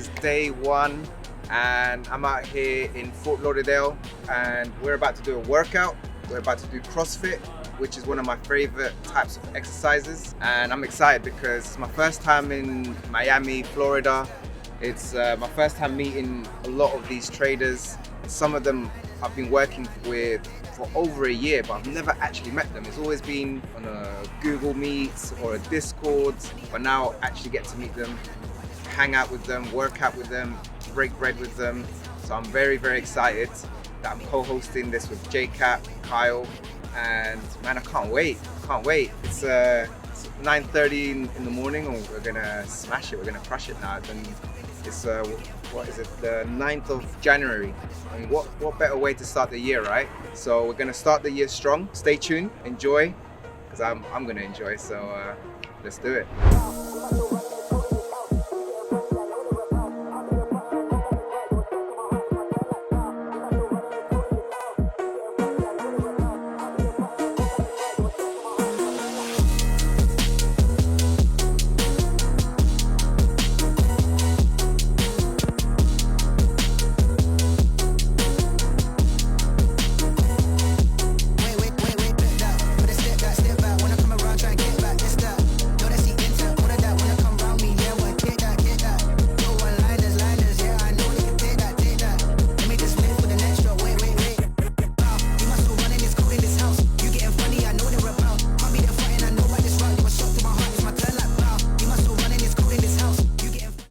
is day one and I'm out here in Fort Lauderdale and we're about to do a workout. We're about to do CrossFit, which is one of my favorite types of exercises. And I'm excited because it's my first time in Miami, Florida. It's my first time meeting a lot of these traders. Some of them I've been working with for over a year, but I've never actually met them. It's always been on a Google Meets or a Discord, but now I actually get to meet them, hang out with them, work out with them, break bread with them. So I'm very, very excited that I'm co-hosting this with JadeCap, Kyle, and man, I can't wait. It's 9:30 in the morning and we're gonna smash it, we're gonna crush it now. And it's, what is it, the 9th of January. I mean, what better way to start the year, right? So we're gonna start the year strong. Stay tuned, enjoy, because I'm gonna enjoy, so let's do it.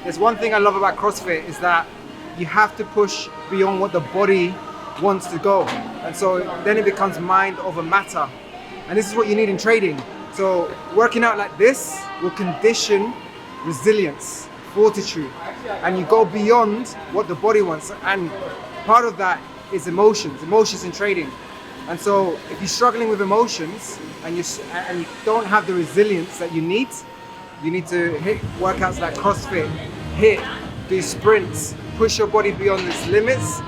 There's one thing I love about CrossFit is that you have to push beyond what the body wants to go. And so then it becomes mind over matter. And this is what you need in trading. So working out like this will condition resilience, fortitude, and you go beyond what the body wants. And part of that is emotions in trading. And so if you're struggling with emotions and you don't have the resilience that you need to hit workouts like CrossFit, do sprints, push your body beyond its limits,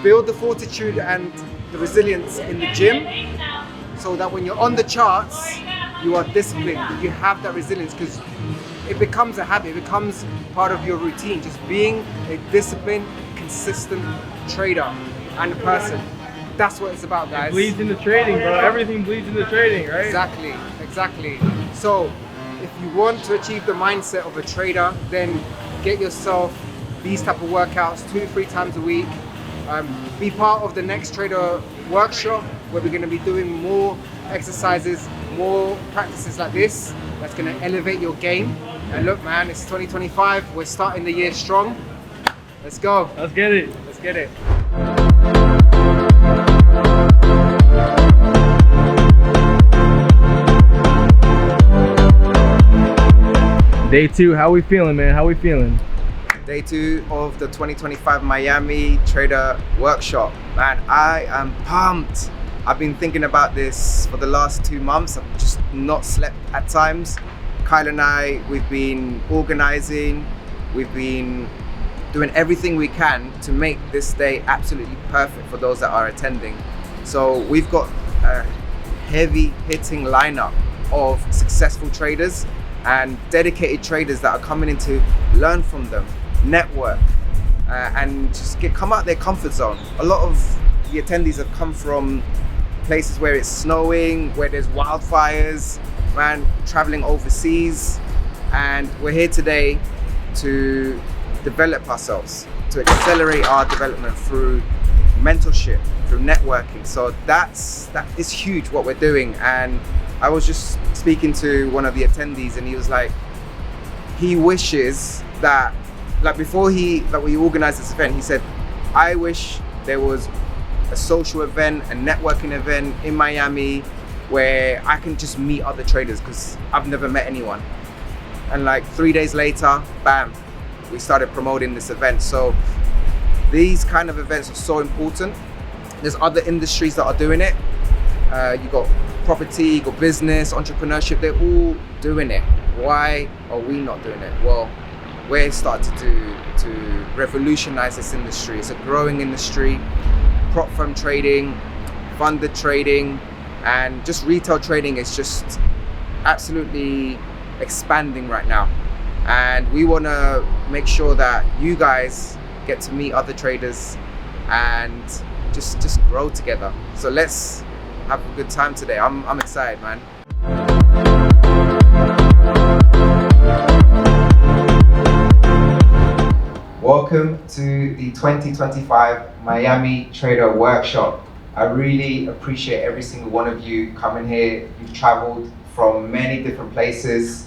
build the fortitude and the resilience in the gym so that when you're on the charts, you are disciplined, you have that resilience, because it becomes a habit, it becomes part of your routine, just being a disciplined, consistent trader and a person. That's what it's about, guys. It bleeds into trading, bro. Everything bleeds into trading, right? Exactly. So if you want to achieve the mindset of a trader, then get yourself these type of workouts 2-3 times a week. Be part of the next trader workshop where we're going to be doing more exercises, more practices like this. That's going to elevate your game. And look, man, it's 2025. We're starting the year strong. Let's go. Let's get it. Day 2, how we feeling, man? How we feeling? Day 2 of the 2025 Miami Trader Workshop. Man, I am pumped. I've been thinking about this for the last 2 months. I've just not slept at times. Kyle and I, we've been organizing. We've been doing everything we can to make this day absolutely perfect for those that are attending. So we've got a heavy hitting lineup of successful traders and dedicated traders that are coming in to learn from them, network, and just come out their comfort zone. A lot of the attendees have come from places where it's snowing, where there's wildfires, man, traveling overseas, and we're here today to develop ourselves, to accelerate our development through mentorship, through networking. So that is huge what we're doing. And I was just speaking to one of the attendees and he was like, he wishes that, like before we organized this event, he said, I wish there was a social event, a networking event in Miami where I can just meet other traders, because I've never met anyone. And like 3 days later, bam, we started promoting this event. So these kind of events are so important. There's other industries that are doing it. You got property, you got business, entrepreneurship, they're all doing it. Why are we not doing it? Well, we're starting to revolutionize this industry. It's a growing industry. Prop firm trading, funded trading, and just retail trading is just absolutely expanding right now. and we want to make sure that you guys get to meet other traders and just grow together. So let's have a good time today. I'm excited, man. Welcome to the 2025 Miami Trader Workshop. I really appreciate every single one of you coming here. You've traveled from many different places.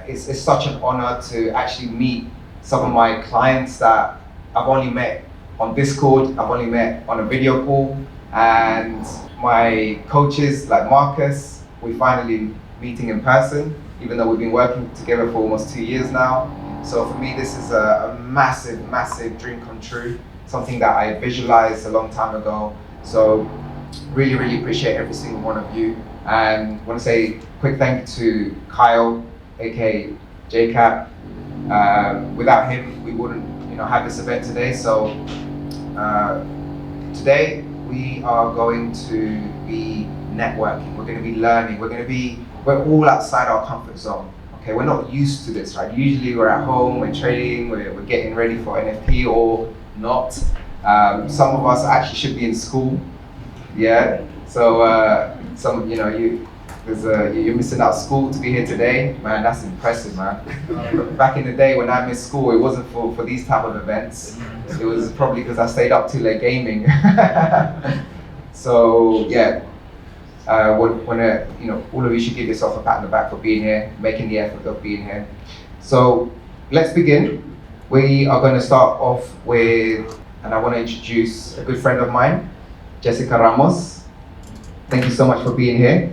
It's such an honor to actually meet some of my clients that I've only met on Discord, I've only met on a video call, and my coaches like Marcus, we're finally meeting in person, even though we've been working together for almost 2 years now. So for me, this is a massive, massive dream come true, something that I visualized a long time ago. So really, really appreciate every single one of you. And I want to say a quick thank you to Kyle, aka JadeCap. Without him, we wouldn't have this event today. So today we are going to be networking. We're going to be learning. We're all outside our comfort zone. Okay, we're not used to this, right? Usually we're at home, we're trading, we're getting ready for NFP or not. Some of us actually should be in school. Yeah. So you're missing out school to be here today. Man, that's impressive, man. Back in the day when I missed school, it wasn't for these type of events. It was probably because I stayed up too late gaming. So yeah. All of you should give yourself a pat on the back for being here, making the effort of being here. So let's begin. We are going to start off with, and I want to introduce a good friend of mine, Jessica Ramos. Thank you so much for being here.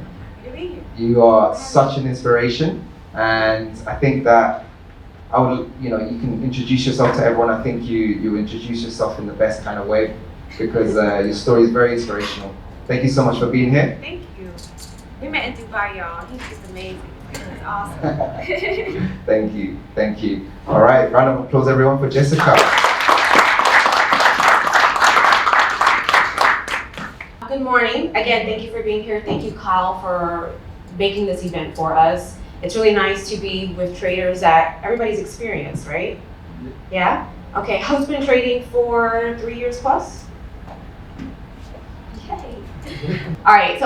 You are such an inspiration, and I think that you can introduce yourself to everyone. I think you introduce yourself in the best kind of way, because your story is very inspirational. Thank you so much for being here. Thank you. We met in Dubai, y'all. He's just amazing. He's awesome. Thank you. All right, round of applause everyone for Jessica. Good morning. Again, thank you for being here. Thank you, Kyle, for making this event for us. It's really nice to be with traders that everybody's experienced, right? Yeah? Okay, I've been trading for 3 years plus. All right, so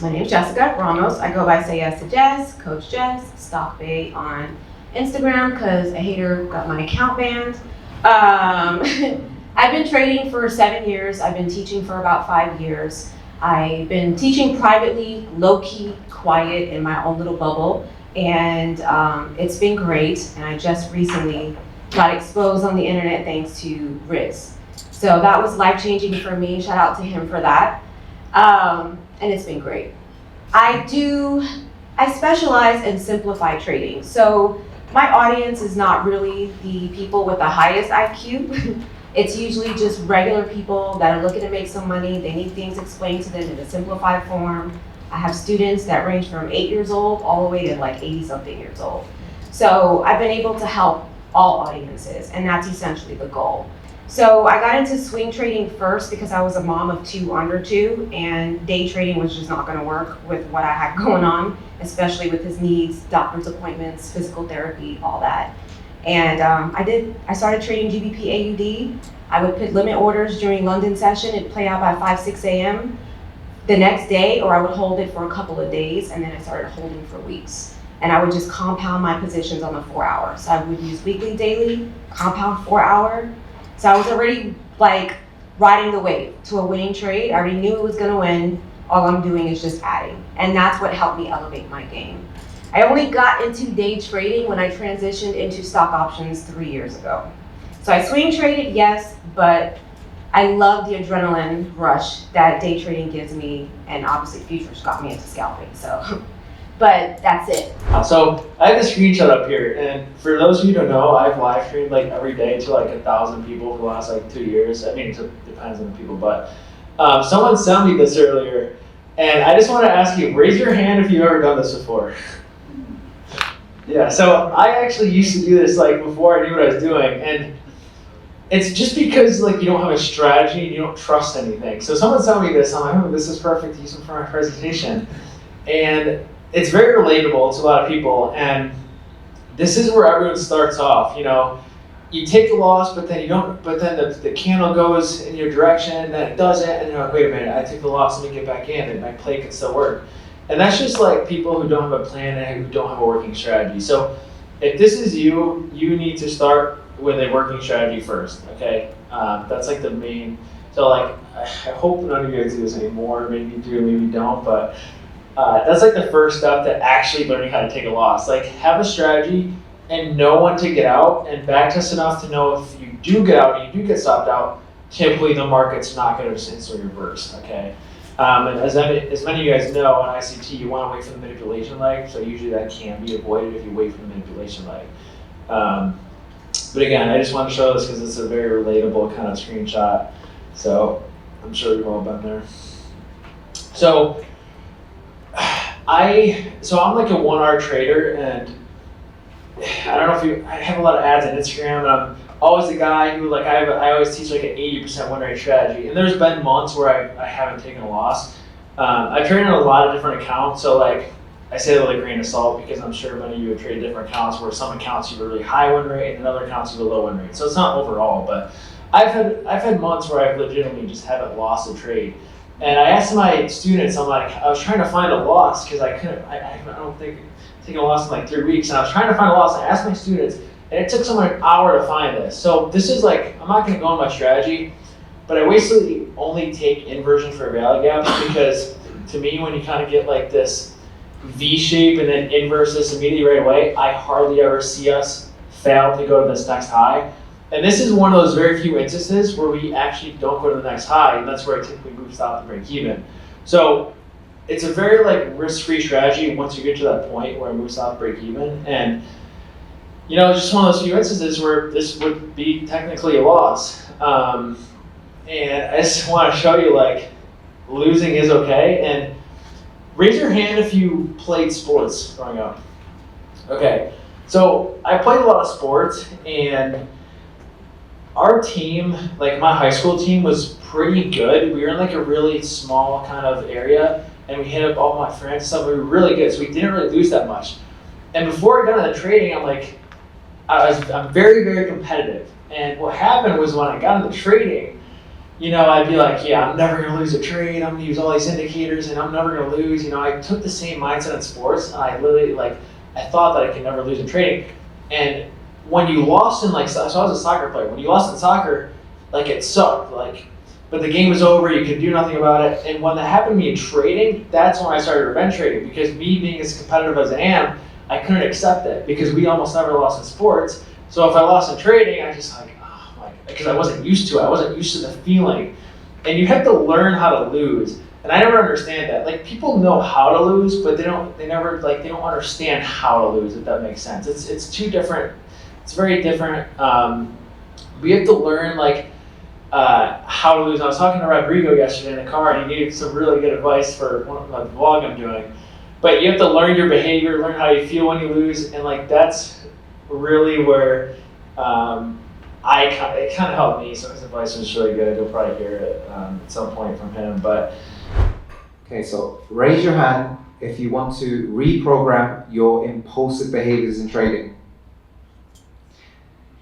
my name is Jessica Ramos. I go by Say Yes to Jess, Coach Jess, StockBay on Instagram because a hater got my account banned. I've been trading for 7 years. I've been teaching for about 5 years. I've been teaching privately, low-key, quiet in my own little bubble, and it's been great. And I just recently got exposed on the internet thanks to Riz. So that was life-changing for me. Shout out to him for that. And it's been great. I specialize in simplified trading. So my audience is not really the people with the highest IQ. It's usually just regular people that are looking to make some money. They need things explained to them in a simplified form. I have students that range from 8 years old all the way to like 80-something years old. So I've been able to help all audiences, and that's essentially the goal. So I got into swing trading first because I was a mom of 2 under 2, and day trading was just not going to work with what I had going on, especially with his needs, doctor's appointments, physical therapy, all that. And I started trading GBP AUD. I would put limit orders during London session. It'd play out by 5, 6 a.m. the next day, or I would hold it for a couple of days, and then I started holding for weeks. And I would just compound my positions on the 4 hour. So I would use weekly, daily, compound 4 hour. So I was already like riding the wave to a winning trade. I already knew it was gonna win. All I'm doing is just adding. And that's what helped me elevate my game. I only got into day trading when I transitioned into stock options 3 years ago. So I swing traded, yes, but I love the adrenaline rush that day trading gives me, and obviously futures got me into scalping, so. But that's it. So I have this screenshot up here, and for those of you who don't know, I've live streamed like every day to like 1,000 people for the last like 2 years. I mean, it depends on the people, but someone sent me this earlier, and I just want to ask you, raise your hand if you've ever done this before. Yeah, so I actually used to do this like before I knew what I was doing, and it's just because like you don't have a strategy and you don't trust anything. So someone sent me this, I'm like, oh, this is perfect to use it for my presentation. And it's very relatable to a lot of people, and this is where everyone starts off. You know, you take a loss, but then you don't. But then the candle goes in your direction, then it doesn't, and you're like, wait a minute, I took the loss. Let me get back in, and my play can still work. And that's just like people who don't have a plan and who don't have a working strategy. So if this is you, you need to start with a working strategy first. Okay, that's like the main. So like, I hope none of you guys do this anymore. Maybe you do, maybe you don't, but. That's like the first step to actually learning how to take a loss. Like, have a strategy and know when to get out and backtest enough to know if you do get out and you do get stopped out, typically the market's not going to just instantly reverse, okay? And as many of you guys know, on ICT, you want to wait for the manipulation leg, so usually that can be avoided if you wait for the manipulation leg. But again, I just want to show this because it's a very relatable kind of screenshot, so I'm sure you've all been there. So I'm like a 1R trader, and I don't know if I have a lot of ads on Instagram, and I'm always the guy who like I always teach like an 80% win rate strategy, and there's been months where I haven't taken a loss. I've traded on a lot of different accounts, so like I say that with a grain of salt because I'm sure many of you have traded different accounts where some accounts you have a really high win rate and other accounts you have a low win rate. So it's not overall, but I've had months where I've legitimately just haven't lost a trade. And I asked my students, I'm like, I was trying to find a loss because I don't think taking a loss in like 3 weeks, and I was trying to find a loss. I asked my students, and it took someone an hour to find this. So this is like, I'm not going to go on my strategy, but I basically only take inversion for value gaps because to me, when you kind of get like this V shape and then inverse this immediately right away, I hardly ever see us fail to go to this next high. And this is one of those very few instances where we actually don't go to the next high, and that's where I typically move stop and break even. So it's a very like risk-free strategy once you get to that point where I move stop, break even. And you know, just one of those few instances where this would be technically a loss. And I just want to show you like losing is okay. And raise your hand if you played sports growing up. Okay, so I played a lot of sports, and our team, like my high school team, was pretty good. We were in like a really small kind of area, and we hit up all my friends and stuff. We were really good, so we didn't really lose that much. And before I got into trading, I'm very, very competitive. And what happened was when I got into trading, you know, I'd be like, yeah, I'm never gonna lose a trade. I'm gonna use all these indicators, and I'm never gonna lose. You know, I took the same mindset in sports, and I literally I thought that I could never lose in trading. And when you lost in so I was a soccer player. When you lost in soccer, like it sucked. But the game was over. You could do nothing about it. And when that happened to me in trading, that's when I started revenge trading, because me being as competitive as I am, I couldn't accept it because we almost never lost in sports. So if I lost in trading, I just because I wasn't used to it. I wasn't used to the feeling. And you have to learn how to lose. And I never understand that. Like, people know how to lose, but they don't understand how to lose, if that makes sense. It's two different. It's very different. We have to learn how to lose. I was talking to Rodrigo yesterday in the car, and he gave some really good advice for the vlog I'm doing. But you have to learn your behavior, learn how you feel when you lose, and that's really where it kind of helped me. So his advice was really good. You'll probably hear it at some point from him. But okay, so raise your hand if you want to reprogram your impulsive behaviors in trading.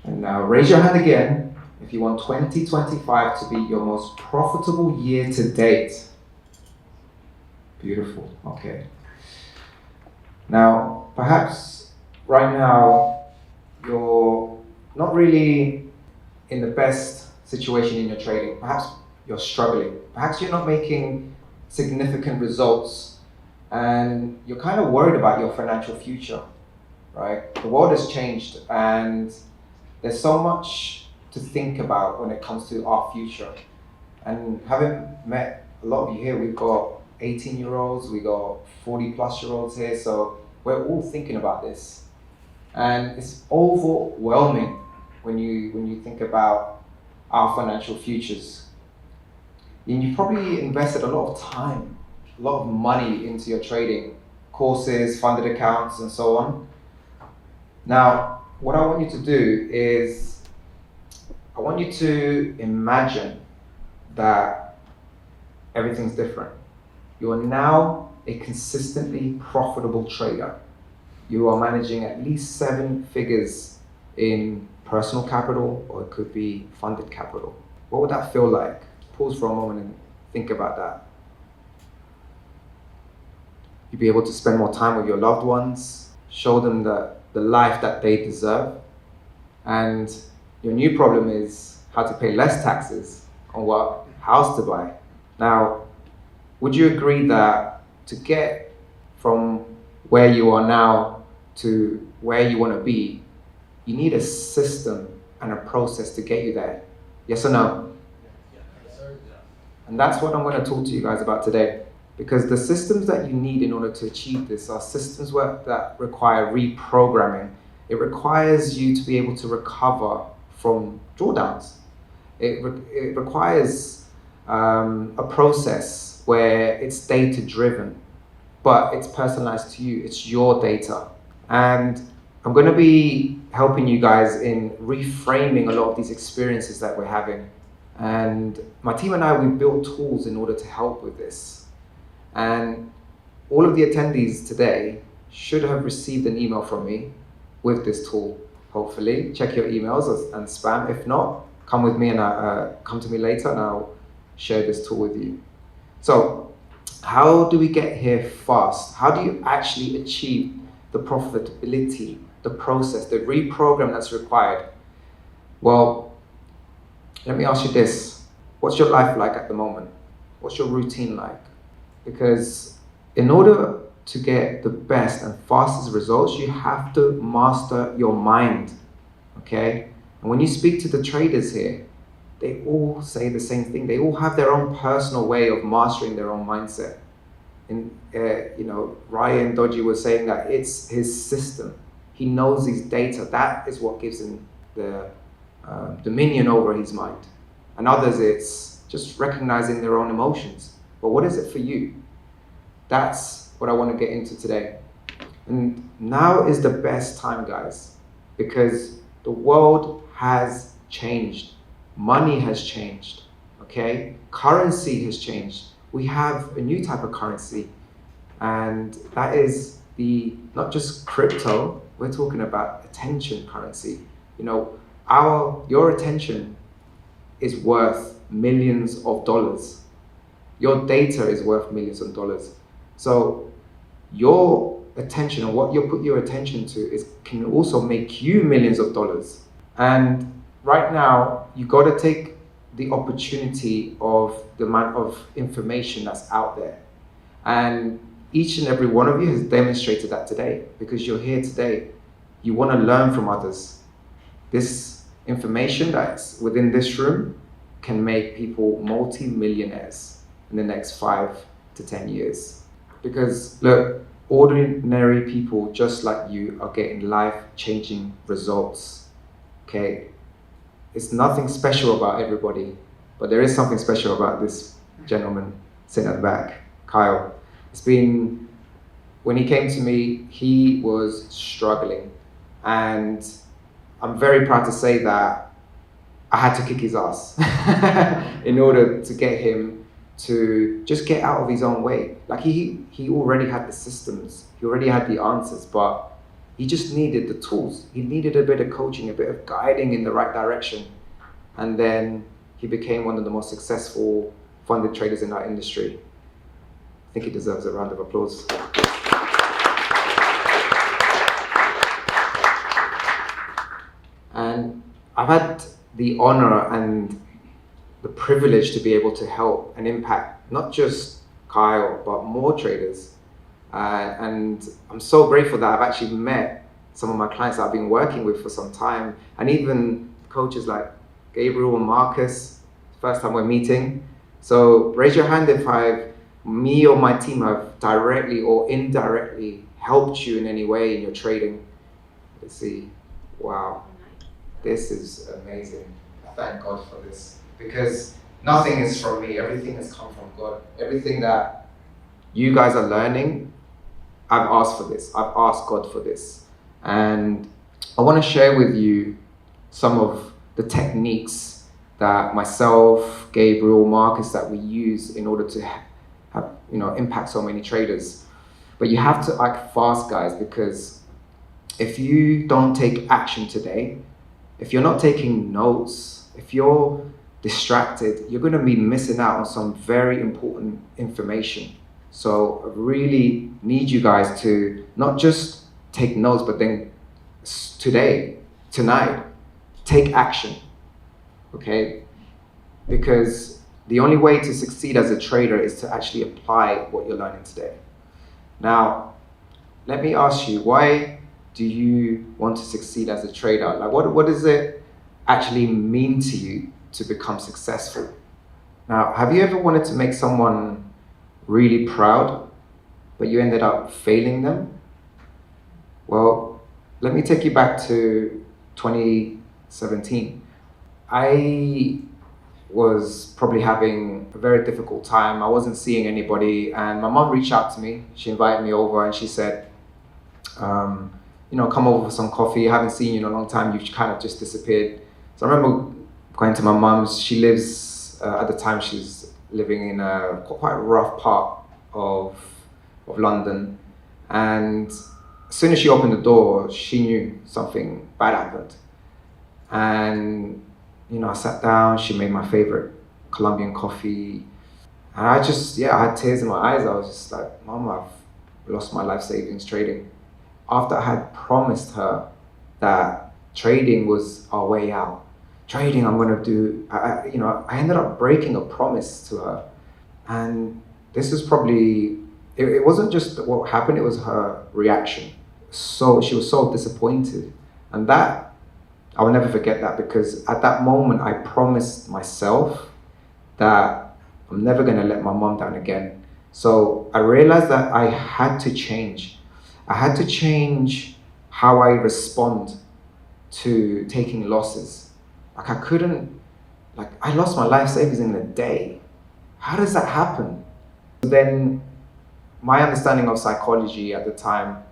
And now raise your hand again if you want 2025 to be your most profitable year to date. Beautiful, okay. Now, perhaps right now you're not really in the best situation in your trading. Perhaps you're struggling. Perhaps you're not making significant results, and you're kind of worried about your financial future, right? The world has changed, and there's so much to think about when it comes to our future. And having met a lot of you here, we've got 18-year-olds, we got 40-plus-year-olds here, so we're all thinking about this. And it's overwhelming when you think about our financial futures. And you've probably invested a lot of time, a lot of money into your trading, courses, funded accounts, and so on. Now, what I want you to do is, I want you to imagine that everything's different. You are now a consistently profitable trader, you are managing at least 7 figures in personal capital, or it could be funded capital. What would that feel like? Pause for a moment and think about that. You'd be able to spend more time with your loved ones, show them the life that they deserve. And your new problem is how to pay less taxes on what house to buy. Now, would you agree that to get from where you are now to where you want to be, you need a system and a process to get you there? Yes or no? And that's what I'm going to talk to you guys about today. Because the systems that you need in order to achieve this are systems that require reprogramming. It requires you to be able to recover from drawdowns. It requires a process where it's data driven, but it's personalized to you. It's your data. And I'm going to be helping you guys in reframing a lot of these experiences that we're having. And my team and I, we built tools in order to help with this. And all of the attendees today should have received an email from me with this tool. Hopefully, check your emails and spam. If not, come with me and come to me later and I'll share this tool with you. So, how do we get here fast? How do you actually achieve the profitability, the process, the reprogram that's required? Well, let me ask you this. What's your life like at the moment? What's your routine like? Because in order to get the best and fastest results, you have to master your mind, okay? And when you speak to the traders here, they all say the same thing. They all have their own personal way of mastering their own mindset. And Ryan Dodgy was saying that it's his system. He knows his data. That is what gives him the dominion over his mind. And others, it's just recognizing their own emotions. But what is it for you? That's what I want to get into today. And now is the best time, guys, because the world has changed. Money has changed, okay? Currency has changed. We have a new type of currency, and that is not just crypto, we're talking about attention currency. Your attention is worth millions of dollars. Your data is worth millions of dollars. So your attention and what you put your attention to can also make you millions of dollars. And right now, you got to take the opportunity of the amount of information that's out there. And each and every one of you has demonstrated that today, because you're here today. You want to learn from others. This information that's within this room can make people multi-millionaires in the next 5 to 10 years. Because look, ordinary people just like you are getting life-changing results, okay? It's nothing special about everybody, but there is something special about this gentleman sitting at the back, Kyle. When he came to me, he was struggling, and I'm very proud to say that I had to kick his ass in order to get him to just get out of his own way. Like he already had the systems, he already had the answers, but he just needed the tools. He needed a bit of coaching, a bit of guiding in the right direction. And then he became one of the most successful funded traders in our industry. I think he deserves a round of applause. And I've had the honor and the privilege to be able to help and impact not just Kyle, but more traders. And I'm so grateful that I've actually met some of my clients that I've been working with for some time, and even coaches like Gabriel and Marcus, first time we're meeting. So raise your hand if me or my team have directly or indirectly helped you in any way in your trading. Let's see. Wow. This is amazing. I thank God for this, because nothing is from me. Everything has come from God. Everything that you guys are learning, I've asked for this. I've asked God for this. And I want to share with you some of the techniques that myself, Gabriel, Marcus, that we use in order to have, impact so many traders. But you have to act fast, guys, because if you don't take action today, if you're not taking notes, if you're distracted, you're going to be missing out on some very important information. So I really need you guys to not just take notes, but then tonight, take action, okay? Because the only way to succeed as a trader is to actually apply what you're learning today. Now, let me ask you, why do you want to succeed as a trader? Like, what does it actually mean to you to become successful? Now, have you ever wanted to make someone really proud, but you ended up failing them? Well, let me take you back to 2017. I was probably having a very difficult time. I wasn't seeing anybody, and my mom reached out to me. She invited me over and she said, come over for some coffee. I haven't seen you in a long time. You've kind of just disappeared. So I remember going to my mom's. She lives, at the time, she's living in a quite rough part of London. And as soon as she opened the door, she knew something bad happened. And I sat down, she made my favorite Colombian coffee. And I had tears in my eyes. I was just like, Mom, I've lost my life savings trading. After I had promised her that trading was our way out. Trading, I'm gonna do, I ended up breaking a promise to her. And this is probably, it wasn't just what happened, it was her reaction. So she was so disappointed. And that, I will never forget that, because at that moment I promised myself that I'm never gonna let my mom down again. So I realized that I had to change. I had to change how I respond to taking losses. Like I lost my life savings in a day. How does that happen? Then my understanding of psychology at the time,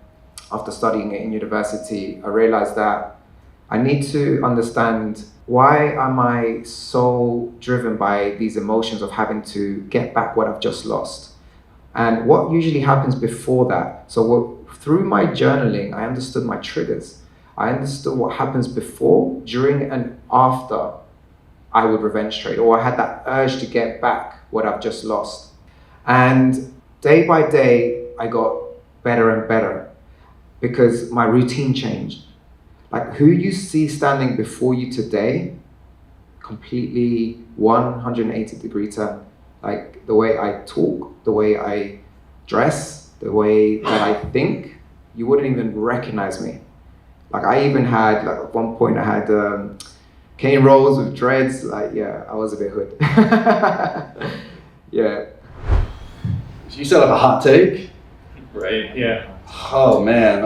after studying it in university, I realized that I need to understand, why am I so driven by these emotions of having to get back what I've just lost? And what usually happens before that? So through my journaling, I understood my triggers. I understood what happens before, during, and after I would revenge trade, or I had that urge to get back what I've just lost. And day by day, I got better and better because my routine changed. Like, who you see standing before you today, completely 180-degree turn. Like the way I talk, the way I dress, the way that I think, you wouldn't even recognize me. Like I even had, like at one point I had cane rolls with dreads. Like, yeah, I was a bit hood. Yeah. You said like a hot take? Right, yeah. Oh man.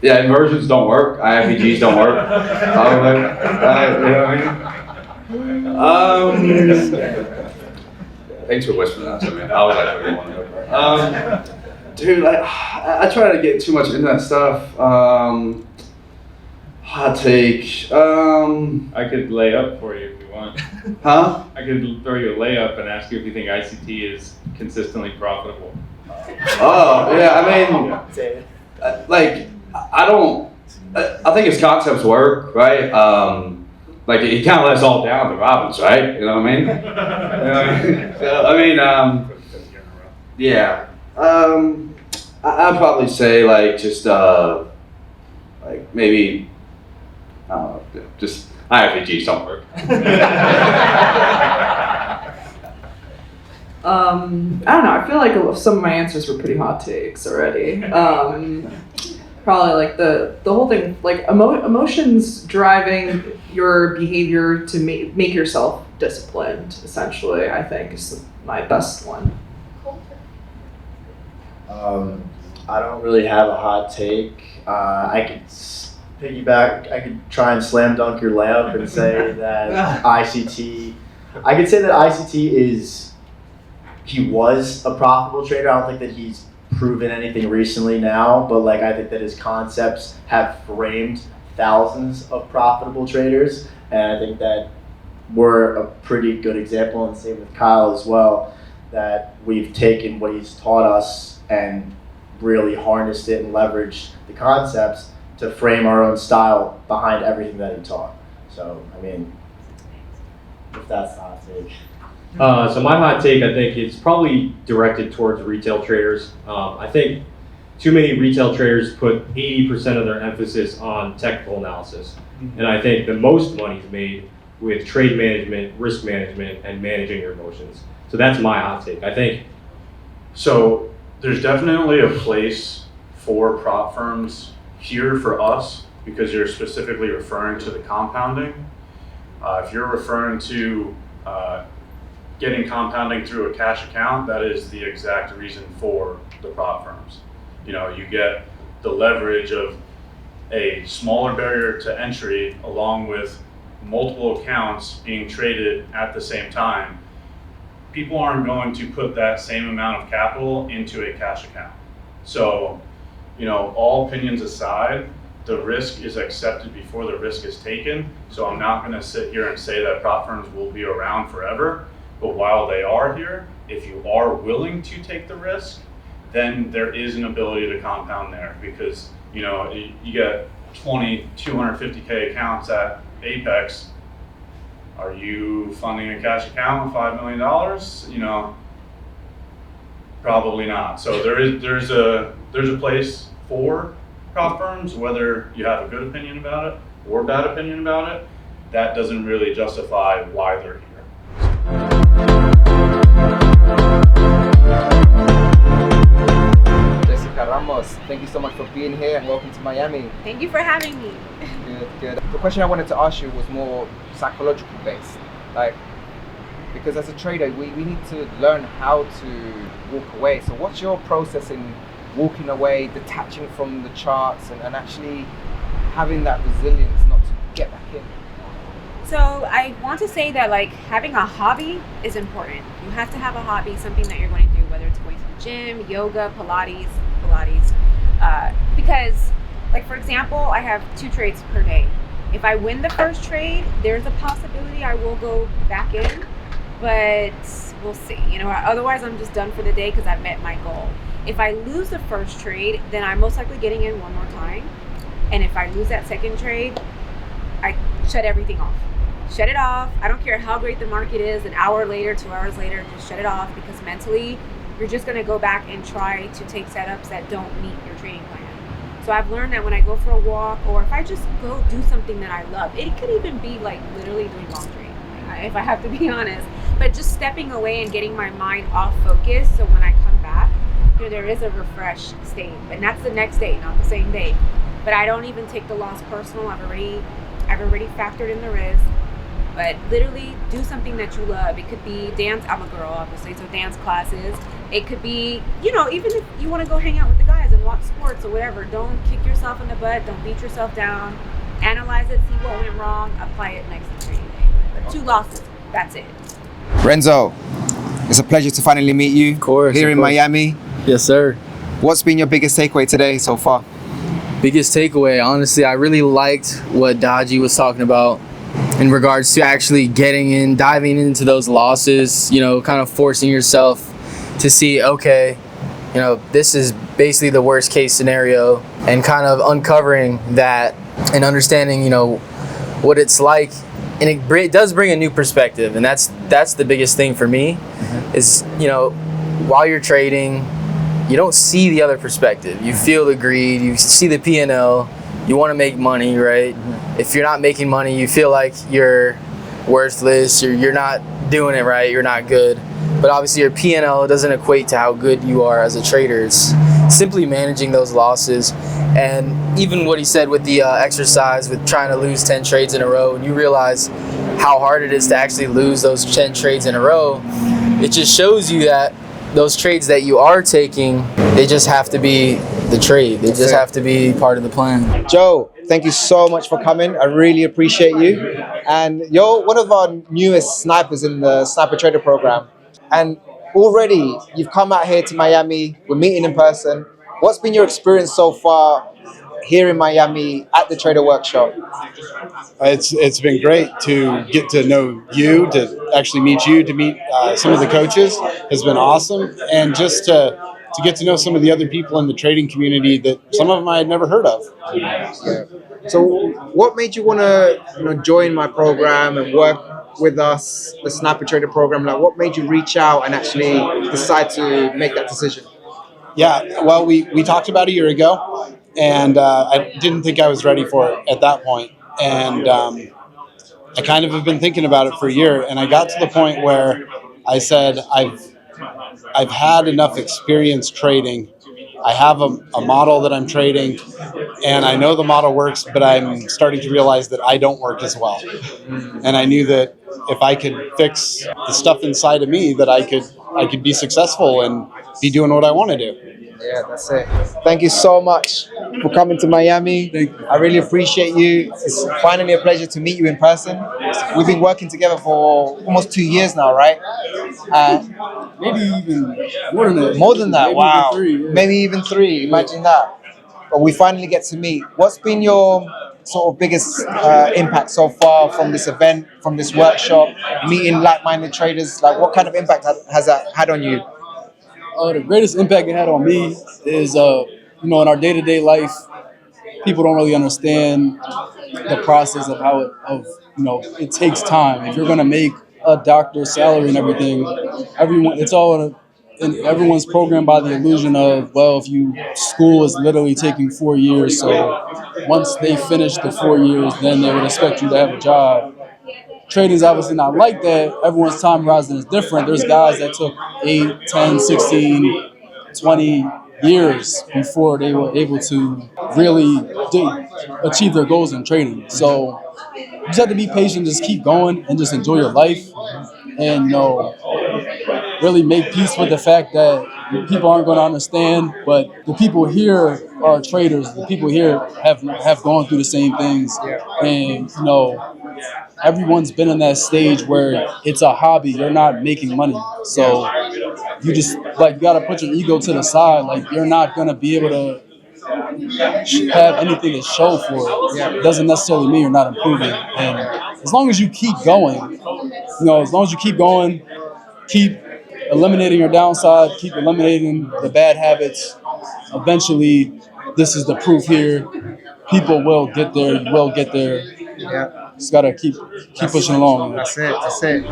Yeah, inversions don't work. IFVGs don't work. You know what I mean? Thanks for whispering that to me. I was actually going to go. Dude, I try to get too much into that stuff. Hot take. I could lay up for you if you want. Huh? I could throw you a layup and ask you if you think ICT is consistently profitable. Oh, yeah, I mean, I think his concepts work, right? Like he kind of let us all down to Robbins, right? You know what I mean? Yeah. I'd probably say like just like maybe I don't know, just IFVGs don't work. I don't know. I feel like some of my answers were pretty hot takes already. Probably like the whole thing, like emotions driving your behavior to make yourself disciplined, essentially, I think is my best one. I don't really have a hot take. I could piggyback, I could try and slam dunk your layup and say that ICT, I could say that ICT he was a profitable trader. I don't think that he's proven anything recently now, but like I think that his concepts have framed thousands of profitable traders, and I think that we're a pretty good example, and same with Kyle as well. that we've taken what he's taught us and really harnessed it and leveraged the concepts to frame our own style behind everything that he taught. So, I mean, if that's the hot take. So my hot take, I think it's probably directed towards retail traders. I think too many retail traders put 80% of their emphasis on technical analysis. And I think the most money is made with trade management, risk management, and managing your emotions. So that's my hot take. I think So there's definitely a place for prop firms here for us because you're specifically referring to the compounding. If you're referring to getting compounding through a cash account, that is the exact reason for the prop firms. You know, you get the leverage of a smaller barrier to entry along with multiple accounts being traded at the same time. People aren't going to put that same amount of capital into a cash account. So, you know, all opinions aside, the risk is accepted before the risk is taken. So I'm not going to sit here and say that prop firms will be around forever, but while they are here, if you are willing to take the risk, then there is an ability to compound there because, you know, you get 20, 250K accounts at Apex. Are you funding a cash account with $5 million? You know, probably not. So there's a place for prop firms, whether you have a good opinion about it or bad opinion about it. That doesn't really justify why they're here. Jessica Ramos, thank you so much for being here and welcome to Miami. Thank you for having me. Good. The question I wanted to ask you was more psychological based. Like, because as a trader, we need to learn how to walk away. So what's your process in walking away, detaching from the charts and actually having that resilience not to get back in? So I want to say that like having a hobby is important. You have to have a hobby, something that you're going to do, whether it's going to the gym, yoga, Pilates, because like for example, I have 2 trades per day. If I win the first trade, there's a possibility I will go back in, but we'll see. You know, otherwise I'm just done for the day because I've met my goal. If I lose the first trade, then I'm most likely getting in one more time. And if I lose that second trade, I shut everything off. Shut it off. I don't care how great the market is, an hour later, 2 hours later, just shut it off because mentally you're just going to go back and try to take setups that don't meet your trading plan. So I've learned that when I go for a walk or if I just go do something that I love, it could even be like literally doing laundry, if I have to be honest, but just stepping away and getting my mind off focus so when I come back, you know, there is a refreshed state. And that's the next day, not the same day. But I don't even take the loss personal. I've already factored in the risk. But literally do something that you love. It could be dance. I'm a girl, obviously, so dance classes. It could be, you know, even if you want to go hang out with the guys and watch sports or whatever, don't kick yourself in the butt. Don't beat yourself down. Analyze it, see what went wrong, apply it next to trading day. But 2 losses, that's it. Renzo, it's a pleasure to finally meet you. Of course. Here in Miami. Yes, sir. What's been your biggest takeaway today so far? Biggest takeaway, honestly, I really liked what Daji was talking about in regards to actually diving into those losses, you know, kind of forcing yourself to see, okay, you know, this is basically the worst case scenario and kind of uncovering that and understanding, you know, what it's like. And it does bring a new perspective. And that's the biggest thing for me is, you know, while you're trading, you don't see the other perspective. You feel the greed, you see the P&L, you want to make money, right? If you're not making money, you feel like you're worthless, you're not doing it right, you're not good. But obviously your P&L doesn't equate to how good you are as a trader. It's simply managing those losses. And even what he said with the exercise with trying to lose 10 trades in a row, and you realize how hard it is to actually lose those 10 trades in a row, it just shows you that those trades that you are taking, they just have to be the trade. They just have to be part of the plan. Joe, thank you so much for coming. I really appreciate you. And you're one of our newest snipers in the Sniper Trader program. And already you've come out here to Miami. We're meeting in person. What's been your experience so far here in Miami at the Trader Workshop? It's been great to get to know you, to actually meet you, to meet some of the coaches has been awesome, and just to get to know some of the other people in the trading community that some of them I had never heard of. So, what made you want to join my program and work with us, the Sniper Trader program? Like, what made you reach out and actually decide to make that decision? Yeah, well, we talked about a year ago, and I didn't think I was ready for it at that point. And I kind of have been thinking about it for a year, and I got to the point where I said, I've had enough experience trading. I have a model that I'm trading, and I know the model works, but I'm starting to realize that I don't work as well. And I knew that if I could fix the stuff inside of me, that I could be successful and be doing what I want to do. Yeah, that's it. Thank you so much for coming to Miami. I really appreciate you. It's finally a pleasure to meet you in person. We've been working together for almost 2 years now, right? Maybe even more than that. More than that, Maybe wow. even 3, yeah. Maybe even 3, imagine that. But we finally get to meet. What's been your sort of biggest impact so far from this event, from this workshop, meeting like-minded traders? Like, what kind of impact has that had on you? The greatest impact it had on me is, in our day-to-day life, people don't really understand the process of how it takes time. If you're going to make a doctor's salary and everything, everyone's programmed by the illusion of, well, school is literally taking 4 years, so once they finish the 4 years, then they would expect you to have a job. Trading's obviously not like that. Everyone's time horizon is different. There's guys that took 8, 10, 16, 20 years before they were able to really achieve their goals in trading. So you just have to be patient, just keep going and just enjoy your life, and really make peace with the fact that people aren't going to understand, but the people here are traders. The people here have gone through the same things, and everyone's been in that stage where it's a hobby. You're not making money, so you just you gotta put your ego to the side. Like, you're not gonna be able to have anything to show for it. It doesn't necessarily mean you're not improving. And as long as you keep going, keep eliminating your downside, keep eliminating the bad habits. Eventually, this is the proof here. People will get there. You will get there. Yeah. Just gotta keep pushing along. That's it.